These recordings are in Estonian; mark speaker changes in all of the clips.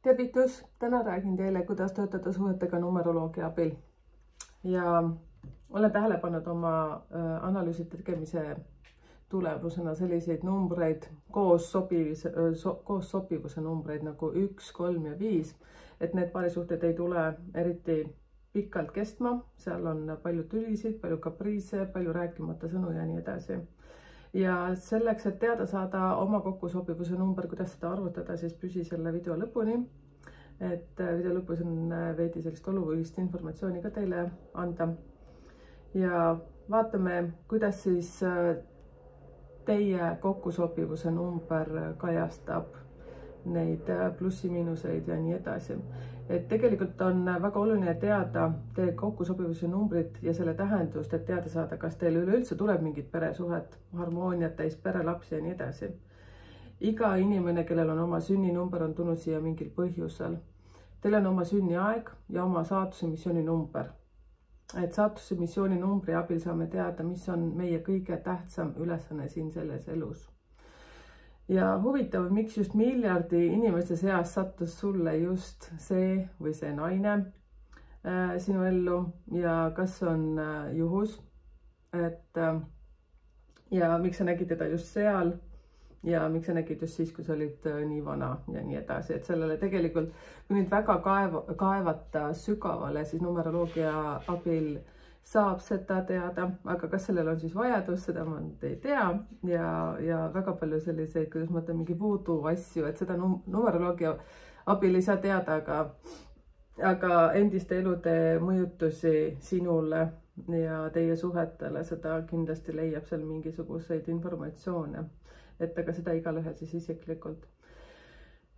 Speaker 1: Tervitus! Täna räägin teile, kuidas töötada suhetega numeroloogia abil. Ja olen tähele pannud oma analüüside tegemise tulemusena selliseid numbreid, koos sobivuse numbreid nagu 1, 3 ja 5, et need paarisuhted ei tule eriti pikalt kestma. Seal on palju tülisid, palju kapriise, palju rääkimata sõnu ja nii edasi. Ja selleks, et teada saada oma kokkusobivuse number, kuidas seda arvutada, siis püsi selle video lõpuni. Et video lõpus on veidi sellist olulist informatsiooni ka teile anda. Ja vaatame, kuidas siis teie kokkusobivuse number kajastab neid plussi-miinuseid ja nii edasi. Et tegelikult on väga oluline teada teie kokkusobivuse numbrit ja selle tähendust, et teada saada, kas teil üleüldse tuleb mingit peresuhet, harmooniat, täis perelapsi ja nii edasi. Iga inimene, kellel on oma sünninumber, on tulnud siia mingil põhjusel. Teil on oma sünniaeg ja oma saatuse missiooni number. Et saatuse missiooni numbri abil saame teada, mis on meie kõige tähtsam ülesanne siin selles elus. Ja huvitav, miks just miljardi inimeste seas sattus sulle just see või see naine sinu ellu ja kas on juhus, ja miks sa nägid teda just seal ja miks sa nägid just siis, kui sa olid nii vana ja nii edasi. Et sellele tegelikult, kui nüüd väga kaevata sügavale, siis numeroloogia abil saab seda teada, aga kas sellel on siis vajadus, seda ma nüüd ei tea ja väga palju selliseid, kuidas ma ütlen, mingi voodoo asju, et seda numeroloogia abil ei saa teada, aga endiste elude mõjutusi sinule ja teie suhetele, seda kindlasti leiab seal mingisuguseid informatsioone, et aga seda igalühel siis isiklikult.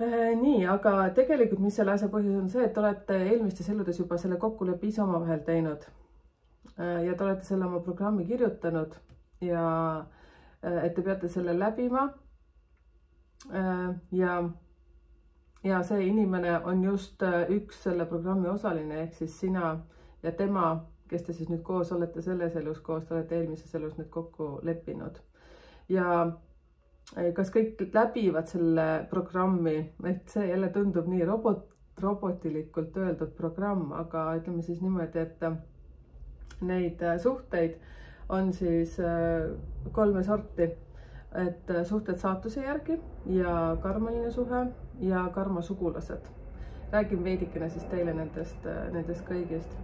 Speaker 1: Nii, aga tegelikult mis selle asja põhjus on see, et olete eelmistes eludes juba selle kokkuleppe ise omavahel teinud. Ja te olete selle oma programmi kirjutanud ja et te peate selle läbima ja see inimene on just üks selle programmi osaline, ehk siis sina ja tema, kes te siis nüüd koos olete selles elus koos, te olete eelmises elus nüüd kokku leppinud. Ja kas kõik läbivad selle programmi, et see jälle tundub nii robotilikult öeldud programm, aga ütleme siis niimoodi, et neid suhteid on siis 3 sorti, et suhted saatuse järgi ja karmaline suhe ja karmasugulased. Räägin veidikene siis teile nendest kõigist.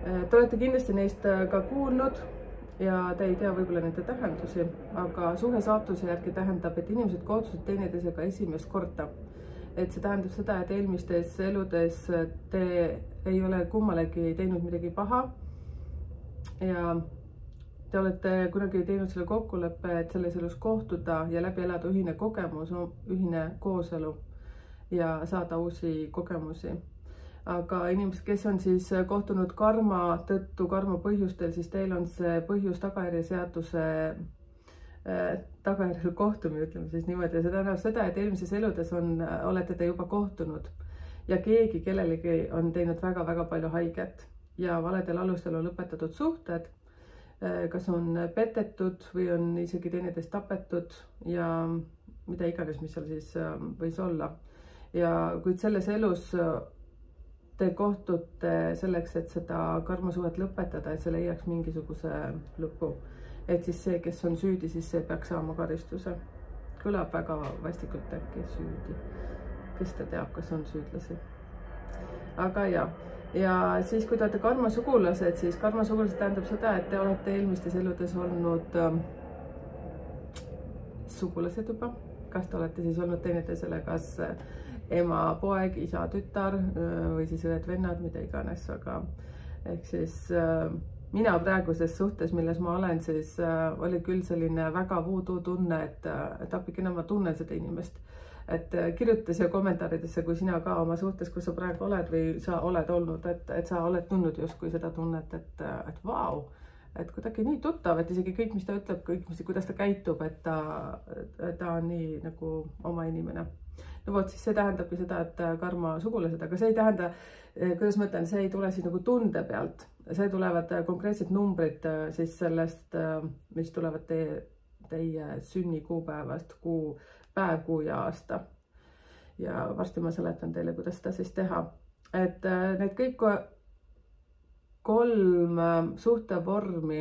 Speaker 1: Te olete kindlasti neist ka kuulnud ja te ei tea võib-olla nende tähendusi, aga suhe saatuse järgi tähendab, et inimesed kohtusid teineteisega esimest korda. Et see tähendab seda, et eelmistes eludes te ei ole kummalegi teinud midagi paha, ja te olete kunagi teinud selle kokkuleppe, et selles elus kohtuda ja läbi elada ühine kogemus, ühine kooselu ja saada uusi kogemusi. Aga inimesed, kes on siis kohtunud karma tõttu, karma põhjustel, siis teil on see põhjus tagajärje seaduse tagajärjel kohtumine, ütleme siis niimoodi. Ja see tähendab seda, et eelmises eludes olete te juba kohtunud ja keegi kellelegi on teinud väga-väga palju haiget. Ja valedel alustel on lõpetatud suhted, kas on petetud või on isegi teineteist tapetud ja mida iganes, mis seal siis võis olla. Ja kuid selles elus te kohtute selleks, et seda karmasuhet lõpetada, et see leiaks mingisuguse lõpu. Et siis see, kes on süüdi, siis see peaks saama karistuse. Kõlab väga vastikult äkki süüdi. Kes ta teab, kas on süüdlasi. Aga ja siis, kui te olete karmasugulased, siis karmasugulased tähendab seda, et te olete eelmistes eludes olnud sugulased juba. Kas te olete siis olnud teineteisele kas ema, poeg, isa, tütar või siis õed, vennad, mida iganes. Aga ehk siis mina praeguses suhtes, milles ma olen, siis oli küll selline väga voodoo tunne, et appikene ma tunnen seda inimest. Et kirjuta siia kommentaaridesse, kui sina ka oma suhtes, kus sa praegu oled või sa oled olnud, et sa oled tundnud justkui seda tunnet, et vau, et kuidagi nii tuttav, et isegi kõik, mis ta ütleb, kõik, kuidas ta käitub, et ta on nii nagu oma inimene. No vot, siis see tähendabki seda, et karma sugulased, aga see ei tähenda, kuidas ma ütlen, see ei tule siis nagu tunde pealt. See tulevad konkreetsed numbrid siis sellest, mis tulevad teie sünnikuupäevast, päev, kuu ja aasta. ja varsti ma seletan teile, kuidas seda siis teha. Et need kõik 3 suhtevormi,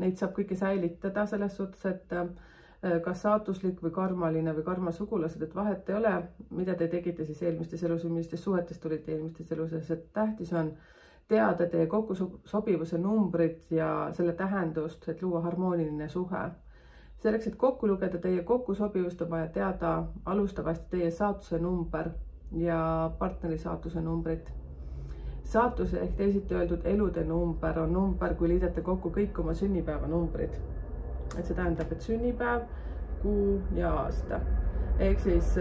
Speaker 1: neid saab kõike säilitada selles suhtes, et kas saatuslik või karmaline või karmasugulased, et vahet ei ole, mida te tegite siis eelmistes elus või millistest suhetest tulite eelmistes eluses, et tähtis on teada teie kokkusobivuse numbrit ja selle tähendust, et luua harmooniline suhe. Selleks, et kokku lugeda teie kokkusobivust, on vaja teada alustavasti teie saatuse number ja partneri saatuse numbrit. Saatuse ehk teisiti öeldud elude number on number, kui liidate kokku kõik oma sünnipäeva numbrid. Et see tähendab, et sünnipäev, kuu ja aasta. Ehk siis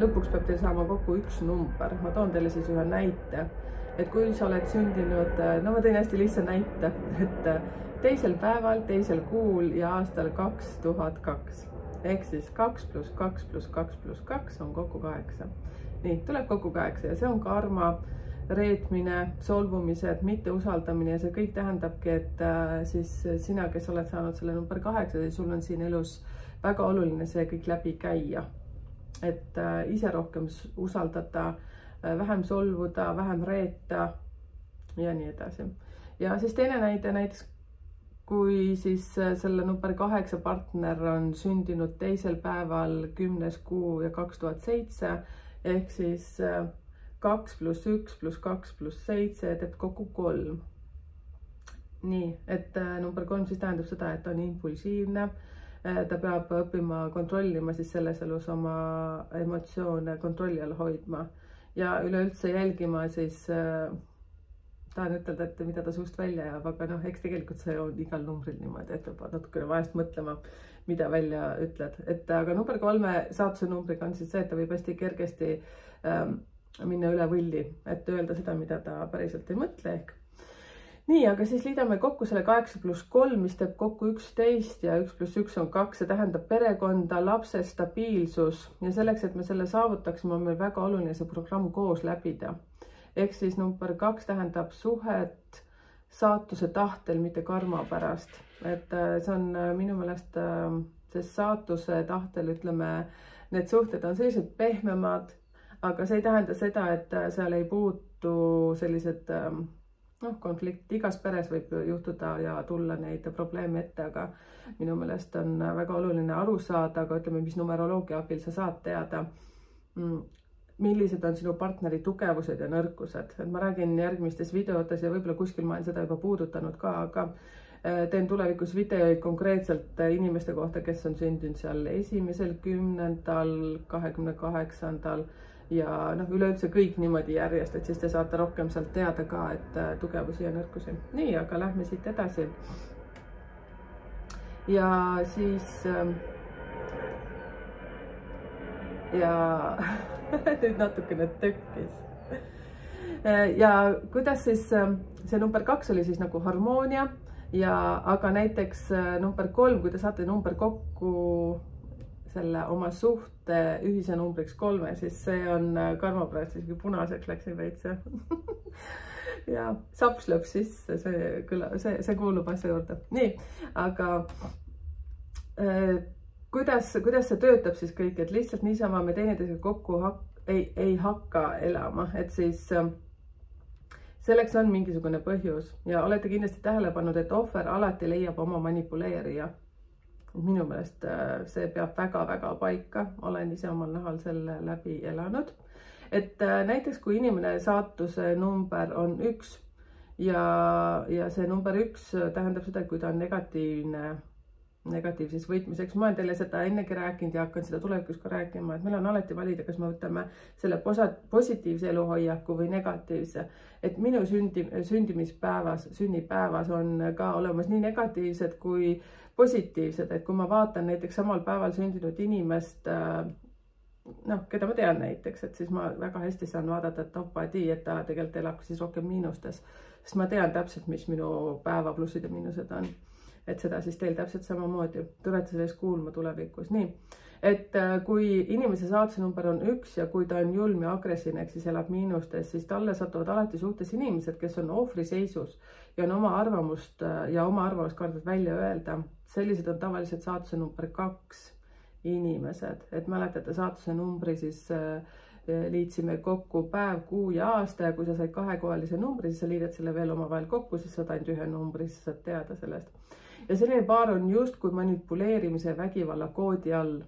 Speaker 1: lõpuks peab teil saama kokku üks number. Ma toon teile siis ühe näite. Et kui sa oled sündinud, no ma tõin hästi lihtsa näite, et teisel päeval, teisel kuul ja aastal 2002. Ehk siis 2 + 2 + 2 + 2 on kokku 8. Nii, tuleb kokku 8 ja see on karma, reetmine, solvumised, mitteusaldamine ja see kõik tähendabki, et siis sina, kes oled saanud selle number 8, siis sul on siin elus väga oluline see kõik läbi käia. Et ise rohkem usaldada, vähem solvuda, vähem reeta ja nii edasi. Ja siis teine näide, näiteks kui siis selle number 8 partner on sündinud teisel päeval 10. kuu ja 2007 ehk siis 2 + 1 + 2 + 7 teeb kokku 3. Nii, et number 3 siis tähendab seda, et ta on impulsiivne. Ta peab õppima kontrollima siis selles elus oma emotsioone kontrolli all hoidma ja üleüldse jälgima siis, tahan ütelda, et mida ta suust välja jääb, aga noh, eks tegelikult see on igal numbril niimoodi, et peab natukene vahest mõtlema, mida välja ütled. Et aga number 3 saatuse numbriga on siis see, et ta võib hästi kergesti minna üle võlli, et öelda seda, mida ta päriselt ei mõtle ehk. Nii, aga siis liidame kokku selle 8 + 3, mis teeb kokku 11 ja 1 + 1 on 2, see tähendab perekonda, lapse stabiilsus ja selleks, et me selle saavutaksime, on meil väga oluline see programm koos läbida. Ehk siis number 2 tähendab suhet saatuse tahtel, mitte karma pärast. Et see on minu meelest, sest saatuse tahtel, ütleme, need suhted on sellised pehmemad, aga see ei tähenda seda, et seal ei puutu sellised konflikt. Igas peres võib juhtuda ja tulla neid probleeme ette, aga minu meelest on väga oluline aru saada, aga ütleme, mis numeroloogia abil sa saad teada, millised on sinu partneri tugevused ja nõrkused. Et ma räägin järgmistes videotes ja võib-olla kuskil ma olen seda juba puudutanud ka, aga teen tulevikus videoid konkreetselt inimeste kohta, kes on sündinud seal 1., 10., 28. ja üleüldse kõik niimoodi järjest, et siis te saate rohkem sealt teada ka, et tugevusi ja nõrkusi. Nii, aga lähme siit edasi. Ja siis ja nüüd natukene tökkis. Ja kuidas siis see number 2 oli siis nagu harmoonia ja aga näiteks number 3, kui te saate number kokku selle oma suhte ühise numbriks 3, siis see on karma pärast isegi punaseks läksin veits ja saps lööb sisse, see kuulub asja juurde. Nii, aga kuidas see töötab siis kõik, et lihtsalt niisama me teineteisega kokku ei hakka elama, et siis selleks on mingisugune põhjus ja olete kindlasti tähele pannud, et ohver alati leiab oma manipuleerija. Minu meelest see peab väga-väga paika, olen ise omal nahal selle läbi elanud. Et näiteks kui inimene saatuse number on 1 ja see number 1 tähendab seda, et kui ta on negatiivses võitmiseks. Ma olen teile seda ennegi rääkinud ja hakkan seda tulevikus ka rääkima, et meil on alati valida, kas me võtame selle positiivse eluhoiaku või negatiivse. Et minu sünnipäevas on ka olemas nii negatiivsed kui positiivsed, et kui ma vaatan näiteks samal päeval sündinud inimest, keda ma tean näiteks, et siis ma väga hästi saan vaadata, et et ta tegelikult elab siis rohkem miinustes, sest ma tean täpselt, mis minu päeva plussid ja miinused on. Et seda siis teil täpselt samamoodi, tulete sellest kuulma tulevikus. Nii, et kui inimese saatuse number on 1 ja kui ta on julm ja agressiivne, ehk siis elab miinustes, siis talle satuvad alati suhtes inimesed, kes on ohvriseisus ja on oma arvamust kardavad välja öelda. Sellised on tavaliselt saatuse number 2 inimesed, et mäletate saatuse numbri siis liitsime kokku päev, kuu ja aasta ja kui sa said kahekohalise numbri, siis sa liidad selle veel omavahel kokku, siis saad ainult ühe numbri, siis saad teada sellest. Ja selline paar on justkui manipuleerimise vägivalla koodi all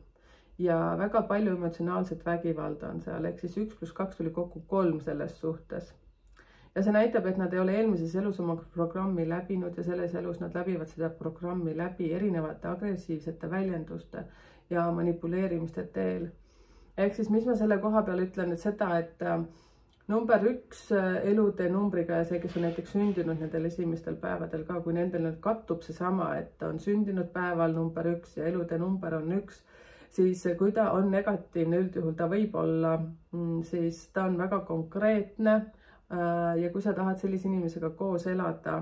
Speaker 1: ja väga palju emotsionaalset vägivalda on seal, ehk siis 1 + 2 tuli kokku 3 selles suhtes. Ja see näitab, et nad ei ole eelmises elus oma programmi läbinud ja selles elus nad läbivad seda programmi läbi erinevate agressiivsete väljenduste ja manipuleerimiste teel. Ehk siis, mis ma selle koha peal ütlen, et seda, et number 1 elude numbriga ja see, kes on näiteks sündinud nendel esimestel päevadel ka, kui nendel nüüd kattub seesama, et on sündinud päeval number 1 ja elude number on 1, siis kui ta on negatiivne, üldjuhul ta võib olla, siis ta on väga konkreetne. Ja kui sa tahad sellise inimesega koos elada,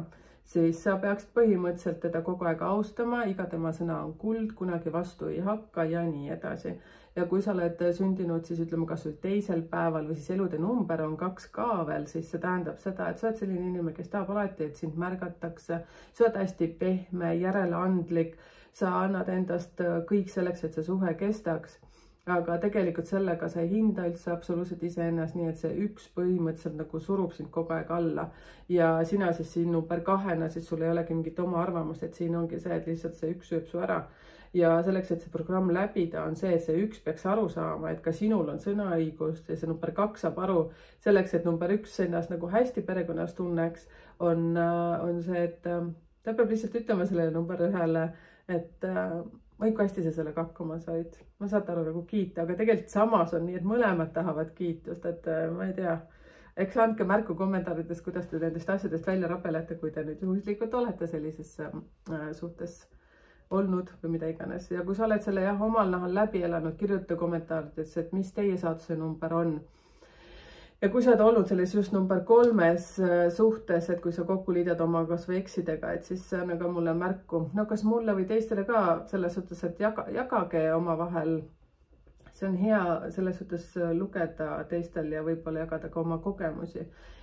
Speaker 1: siis sa peaksid põhimõtteliselt teda kogu aeg austama, iga tema sõna on kuld, kunagi vastu ei hakka ja nii edasi. Ja kui sa oled sündinud, siis ütleme kas või 2. päeval või siis elude number on 2 ka veel, siis see tähendab seda, et sa oled selline inimene, kes tahab alati, et sind märgatakse, sa oled hästi pehme, järeleandlik, sa annad endast kõik selleks, et see suhe kestaks. Aga tegelikult sellega sa ei hinda üldse absoluutselt iseennast, nii et see 1 põhimõtteliselt nagu surub sind kogu aeg alla. Ja sina siis siin number 2-na, siis sul ei olegi mingit oma arvamust, et siin ongi see, et lihtsalt see 1 sööb su ära. Ja selleks, et see programm läbida, on see, et see 1 peaks aru saama, et ka sinul on sõnaõigust ja see number 2 saab aru selleks, et number 1 ennast nagu hästi perekonnas tunneks, on see, et ta peab lihtsalt ütlema sellele number 1-le, et oi, kui hästi sa sellega hakkama said. Ma saad aru nagu kiita, aga tegelikult samas on nii, et mõlemad tahavad kiitust, et ma ei tea. Eks andke märku kommentaarides, kuidas te nendest asjadest välja rabelete, kui te nüüd juhuslikult olete sellises suhtes olnud või mida iganes. Ja kui sa oled selle omal nahal läbi elanud, kirjuta kommentaarides, et mis teie saatuse number on. Ja kui sa oled olnud selles just number 3 suhtes, et kui sa kokku liidad oma kas või eksidega, et siis anna ka mulle märku. No kas mulle või teistele ka selles suhtes, et jagage omavahel. See on hea selles suhtes lugeda teistel ja võib-olla jagada ka oma kogemusi.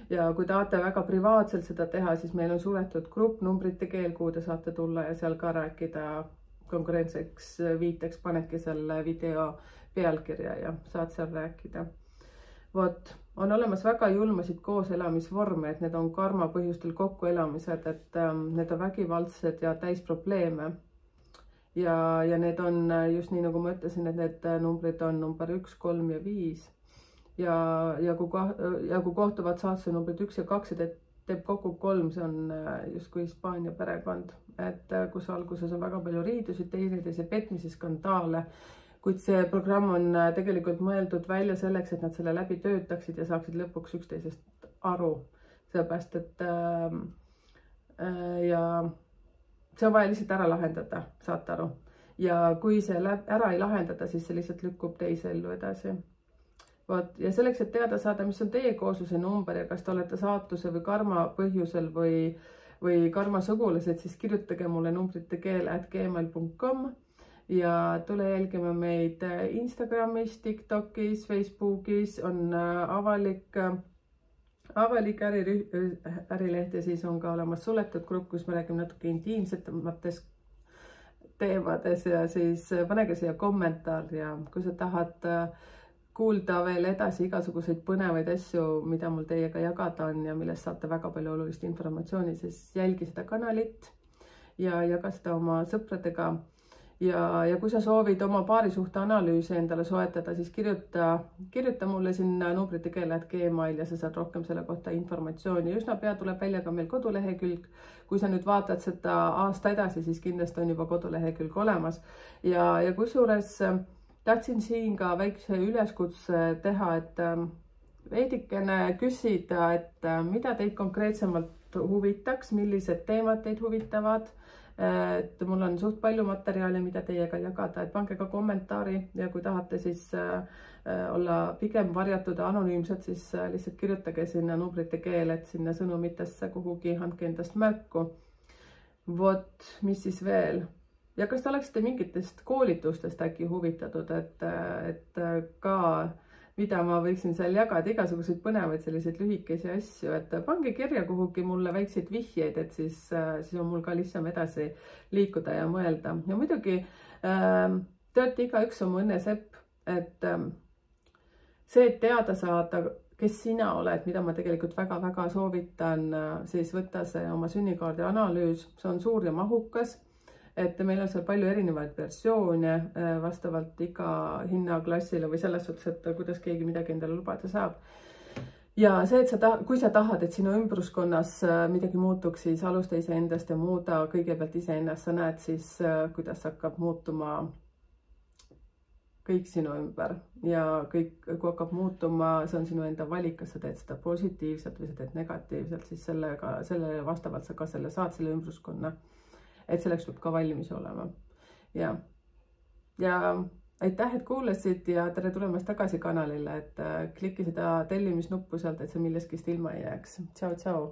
Speaker 1: Ja kui tahate väga privaatselt seda teha, siis meil on suletud grupp numbrite keel, kuhu te saate tulla ja seal ka rääkida konkurentseks viiteks, panedki selle video pealkirja ja saad seal rääkida. Vot, on olemas väga julmasid kooselamisvorme, et need on karma põhjustel kokkuelamised, et need on vägivaldsed ja täis probleeme. Ja need on just nii, nagu ma ütlesin, et need numbrid on number 1, 3 ja 5. Ja kui kohtuvad saatuse numbrid 1 ja 2, teeb kokku 3, see on justkui Hispaania perekond, et kus alguses on väga palju riidusid, teineteise petmisi, skandaale. Kuid see programm on tegelikult mõeldud välja selleks, et nad selle läbi töötaksid ja saaksid lõpuks üksteisest aru. Sellepärast, et ja see on vaja lihtsalt ära lahendada, saate aru. Ja kui see ära ei lahendada, siis see lihtsalt lükkub teise ellu edasi. Ja selleks, et teada saada, mis on teie koosluse number ja kas te olete saatuse või karma põhjusel või karma sugulased, siis kirjutage mulle numbritekeel@gmail.com. Ja tule jälgima meid Instagramis, TikTokis, Facebookis, on avalik ärileht ja siis on ka olemas suletud grupp, kus me räägime natuke intiimsemates teemades ja siis panege siia kommentaar ja kui sa tahad kuulda veel edasi igasuguseid põnevaid asju, mida mul teiega jagada on ja millest saate väga palju olulist informatsiooni, siis jälgi seda kanalit ja jaga seda oma sõpradega. Ja kui sa soovid oma paarisuhte analüüsi endale soetada, siis kirjuta mulle sinna numbritekeel@gmail ja sa saad rohkem selle kohta informatsiooni. Üsna pea tuleb välja ka meil kodulehekülg. Kui sa nüüd vaatad seda aasta edasi, siis kindlasti on juba kodulehekülg olemas. Ja kusjuures tahtsin siin ka väikse üleskutse teha, et veidikene küsida, et mida teid konkreetsemalt huvitaks, millised teemad teid huvitavad. Et mul on suht palju materjali, mida teiega jagada, et pange ka kommentaari ja kui tahate siis olla pigem varjatud ja anonüümsed, siis lihtsalt kirjutage sinna numbrite keel, et sinna sõnumitesse kuhugi andke endast märku. Vot, mis siis veel? Ja kas te oleksite mingitest koolitustest äkki huvitatud, et ka mida ma võiksin seal jagada, igasuguseid põnevaid selliseid lühikesi asju, et pange kirja kuhugi mulle väikseid vihjeid, et siis on mul ka lihtsam edasi liikuda ja mõelda. Ja muidugi te olete igaüks oma õnnesepp, et see, et teada saada, kes sina oled, mida ma tegelikult väga-väga soovitan, siis võtta see oma sünnikaardi analüüs, see on suur ja mahukas, et meil on seal palju erinevaid versioone vastavalt iga hinnaklassile või selles suhtes, et kuidas keegi midagi endale lubada saab. Ja see, et kui sa tahad, et sinu ümbruskonnas midagi muutuks, siis alusta iseendast ja muuda kõigepealt iseennast, sa näed siis, kuidas hakkab muutuma kõik sinu ümber ja kõik, kui hakkab muutuma, see on sinu enda valik, kas sa teed seda positiivselt või sa teed negatiivselt, siis sellele vastavalt sa ka saad selle ümbruskonna, et selleks peab ka valmis olema. Ja aitäh, et kuulasid ja tere tulemast tagasi kanalile, et kliki seda tellimisnuppu sealt, et sa millestki ilma ei jääks. Tšau, tšau!